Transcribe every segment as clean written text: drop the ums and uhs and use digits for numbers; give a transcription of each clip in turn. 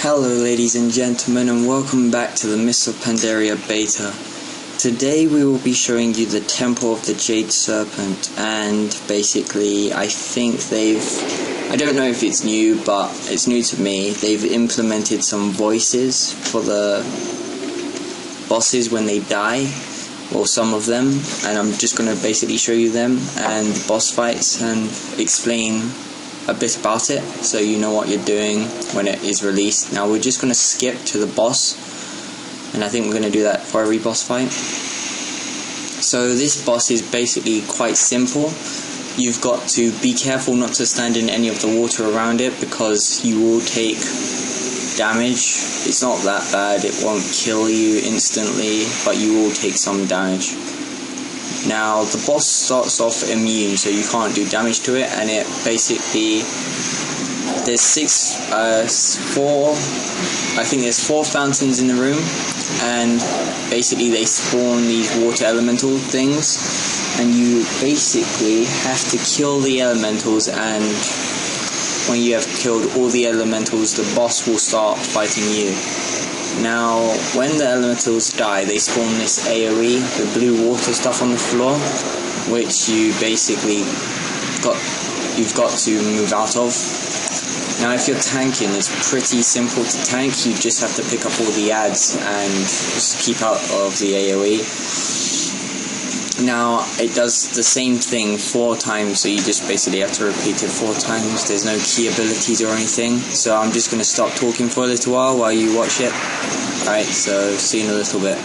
Hello ladies and gentlemen, and welcome back to the Mists of Pandaria beta. Today we will be showing you the Temple of the Jade Serpent, and basically I don't know if it's new, but it's new to me. They've implemented some voices for the bosses when they die, or some of them, and I'm just going to basically show you them and the boss fights and explain a bit about it so you know what you're doing when it is released. Now we're just going to skip to the boss, and I think we're going to do that for every boss fight. So this boss is basically quite simple. You've got to be careful not to stand in any of the water around it because you will take damage. It's not that bad, it won't kill you instantly, but you will take some damage. Now the boss starts off immune, so you can't do damage to it, and it basically, there's four fountains in the room, and basically they spawn these water elemental things, and you basically have to kill the elementals, and when you have killed all the elementals, the boss will start fighting you. Now, when the elementals die, they spawn this AoE, the blue water stuff on the floor, which you basically you've got to move out of. Now, if you're tanking, it's pretty simple to tank. You just have to pick up all the ads and just keep out of the AoE. Now, it does the same thing 4 times, so you just basically have to repeat it 4 times. There's no key abilities or anything, so I'm just going to stop talking for a little while you watch it. Alright, so see you in a little bit.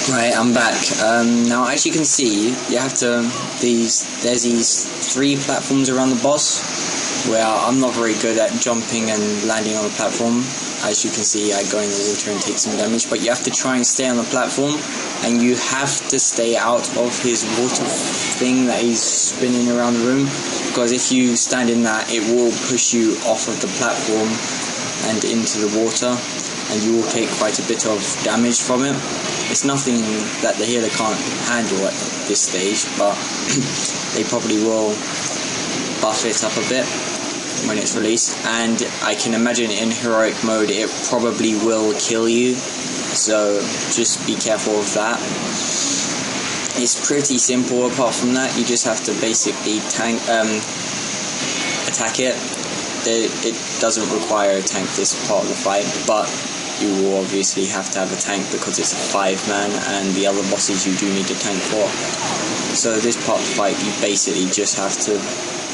Right, I'm back. Now, as you can see, you have to. There's these 3 platforms around the boss, where I'm not very good at jumping and landing on a platform. As you can see, I go in the water and take some damage, but you have to try and stay on the platform, and you have to stay out of his water thing that he's spinning around the room, because if you stand in that, it will push you off of the platform and into the water, and you will take quite a bit of damage from it. It's nothing that the healer can't handle at this stage, but they probably will buff it up a bit when it's released, and I can imagine in heroic mode it probably will kill you, so just be careful of that. It's pretty simple. Apart from that, you just have to basically attack it. It doesn't require a tank this part of the fight, but you will obviously have to have a tank because it's a 5-man, and the other bosses you do need a tank for. So this part of the fight, you basically just have to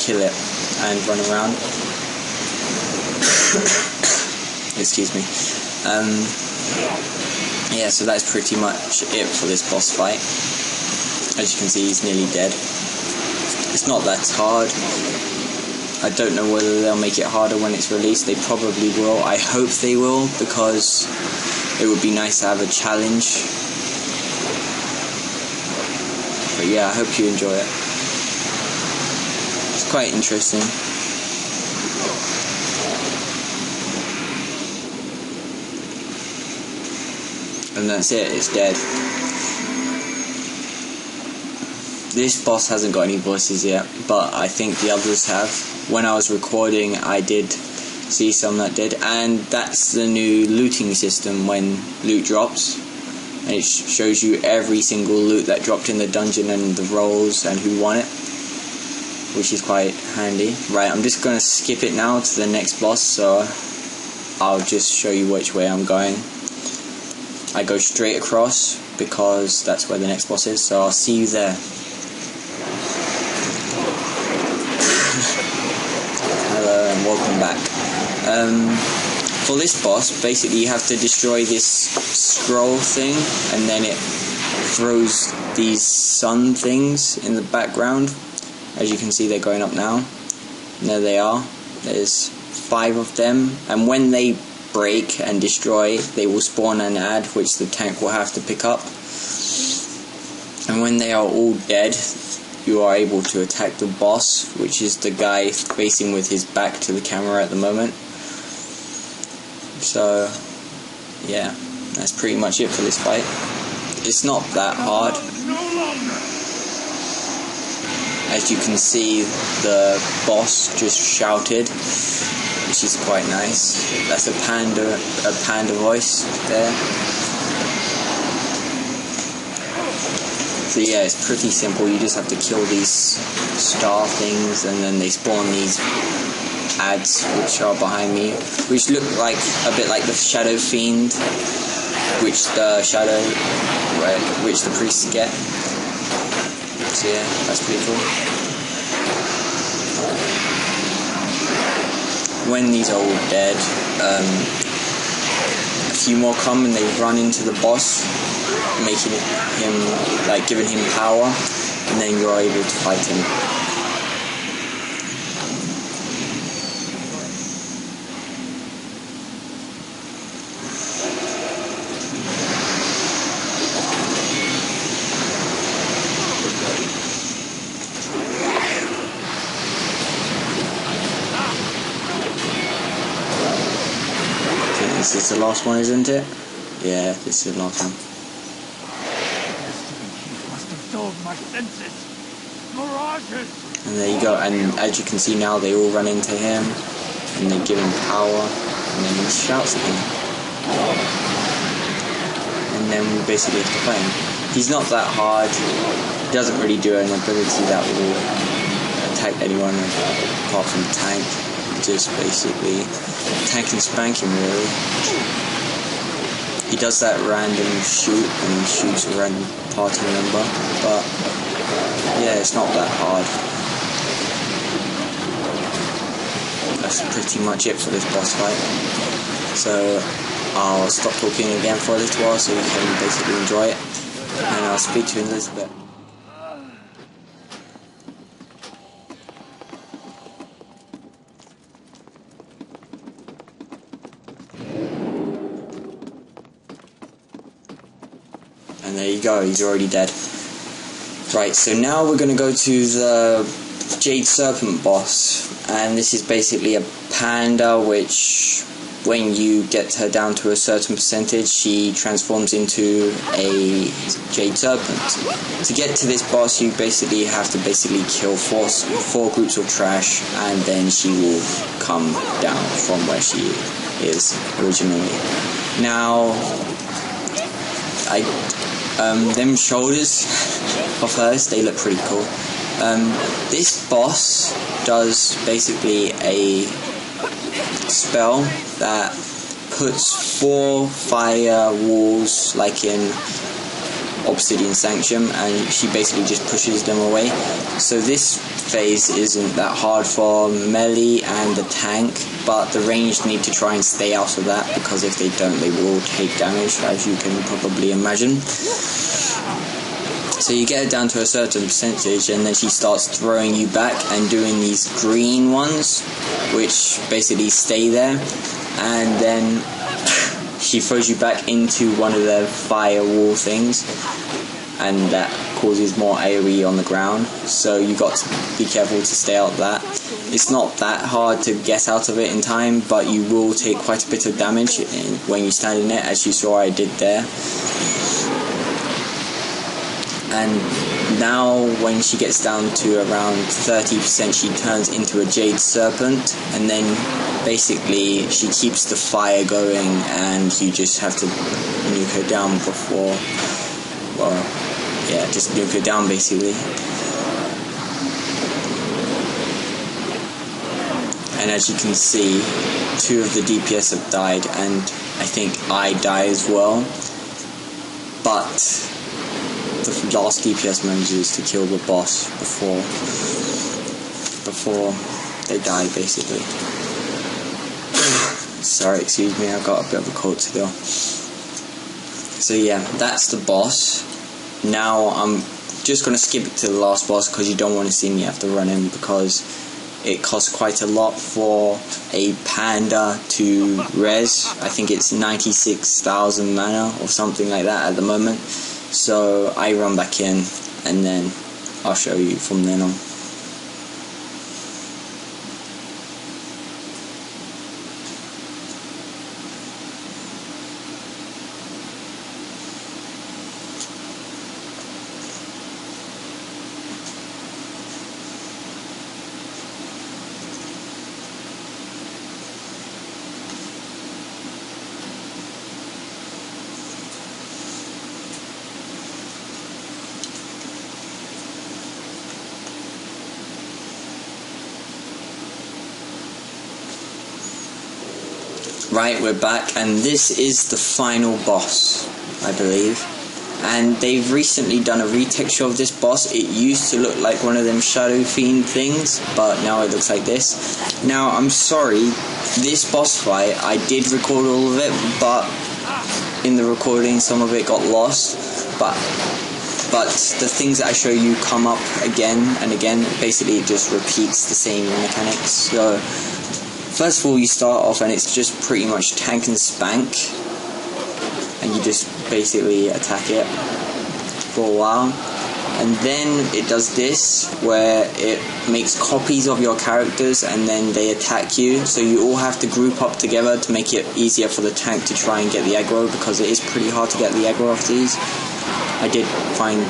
kill it and run around. Excuse me. Yeah, so that's pretty much it for this boss fight. As you can see, he's nearly dead. It's not that hard. I don't know whether they'll make it harder when it's released. They probably will. I hope they will, because it would be nice to have a challenge. But yeah, I hope you enjoy it. It's quite interesting. And that's it, it's dead. This boss hasn't got any bosses yet, but I think the others have. When I was recording, I did see some that did, and that's the new looting system when loot drops. And it shows you every single loot that dropped in the dungeon and the roles and who won it, which is quite handy. Right, I'm just going to skip it now to the next boss, so I'll just show you which way I'm going. I go straight across because that's where the next boss is, so I'll see you there. Hello and welcome back. For this boss, basically you have to destroy this scroll thing, and then it throws these sun things in the background. As you can see, they're going up now. And there they are. There's 5 of them, and when they break and destroy, they will spawn an ad which the tank will have to pick up. And when they are all dead, you are able to attack the boss, which is the guy facing with his back to the camera at the moment. So yeah, that's pretty much it for this fight. It's not that hard. As you can see, the boss just shouted, which is quite nice. That's a panda voice there. So yeah, it's pretty simple. You just have to kill these star things, and then they spawn these ads which are behind me, which look like a bit like the Shadow Fiend, which the priests get. So yeah, that's pretty cool. When these are all dead, a few more come and they run into the boss, making him, like, giving him power, and then you're able to fight him. This is the last one, isn't it? Yeah, this is the last one. Must have dulled my senses. Mirages. And there you go. And as you can see now, they all run into him, and they give him power, and then he shouts at them. And then we basically have to fight him. He's not that hard. He doesn't really do an ability that will attack anyone apart from the tank. Just basically tank and spank him, really. He does that random shoot, and he shoots a random party member, but yeah, it's not that hard. That's pretty much it for this boss fight. So I'll stop talking again for a little while so you can basically enjoy it, and I'll speak to you in a little bit. And there you go, he's already dead. Right, so now we're going to go to the Jade Serpent boss. And this is basically a panda which, when you get her down to a certain percentage, she transforms into a Jade Serpent. To get to this boss, you basically have to kill four groups of trash, and then she will come down from where she is originally. Now, them shoulders of hers, they look pretty cool. This boss does basically a spell that puts 4 fire walls like in Obsidian Sanctum, and she basically just pushes them away. So this phase isn't that hard for melee and the tank, but the ranged need to try and stay out of that, because if they don't, they will take damage, as you can probably imagine. So you get it down to a certain percentage, and then she starts throwing you back and doing these green ones, which basically stay there, and then she throws you back into one of the fire wall things, and that causes more AoE on the ground, so you got to be careful to stay out of that. It's not that hard to get out of it in time, but you will take quite a bit of damage when you stand in it, as you saw I did there. And now when she gets down to around 30%, she turns into a Jade Serpent, and then basically she keeps the fire going, and you just have to nuke her down before, well, yeah, just nuke her down basically. And as you can see, 2 of the DPS have died, and I think I die as well, but the last DPS manages to kill the boss before they die basically. Sorry, excuse me, I've got a bit of a cold still. So yeah, that's the boss. Now I'm just going to skip it to the last boss, because you don't want to see me have to run in, because it costs quite a lot for a panda to res. I think it's 96,000 mana or something like that at the moment. So I run back in, and then I'll show you from then on. Right, we're back, and this is the final boss, I believe. And they've recently done a retexture of this boss. It used to look like one of them shadow fiend things, but now it looks like this. Now, I'm sorry, this boss fight, I did record all of it, but in the recording some of it got lost. But the things that I show you come up again and again. Basically, it just repeats the same mechanics. So first of all, you start off and it's just pretty much tank and spank, and you just basically attack it for a while, and then it does this where it makes copies of your characters and then they attack you, so you all have to group up together to make it easier for the tank to try and get the aggro, because it is pretty hard to get the aggro off these. I did find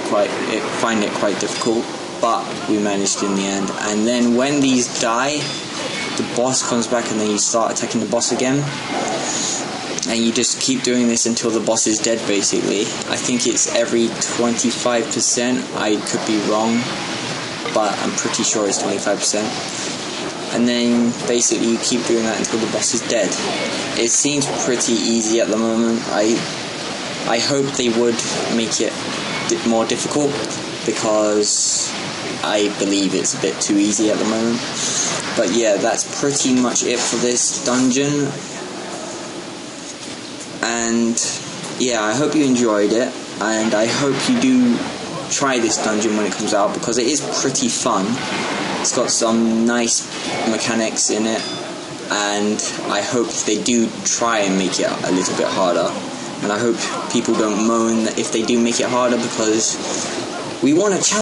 it quite difficult, but we managed in the end. And then when these die, the boss comes back, and then you start attacking the boss again, and you just keep doing this until the boss is dead basically. I think it's every 25%, I could be wrong, but I'm pretty sure it's 25%. And then basically you keep doing that until the boss is dead. It seems pretty easy at the moment. I hope they would make it more difficult, because I believe it's a bit too easy at the moment. But yeah, that's pretty much it for this dungeon. And yeah, I hope you enjoyed it, and I hope you do try this dungeon when it comes out, because it is pretty fun. It's got some nice mechanics in it, and I hope they do try and make it a little bit harder. And I hope people don't moan if they do make it harder, because we want to challenge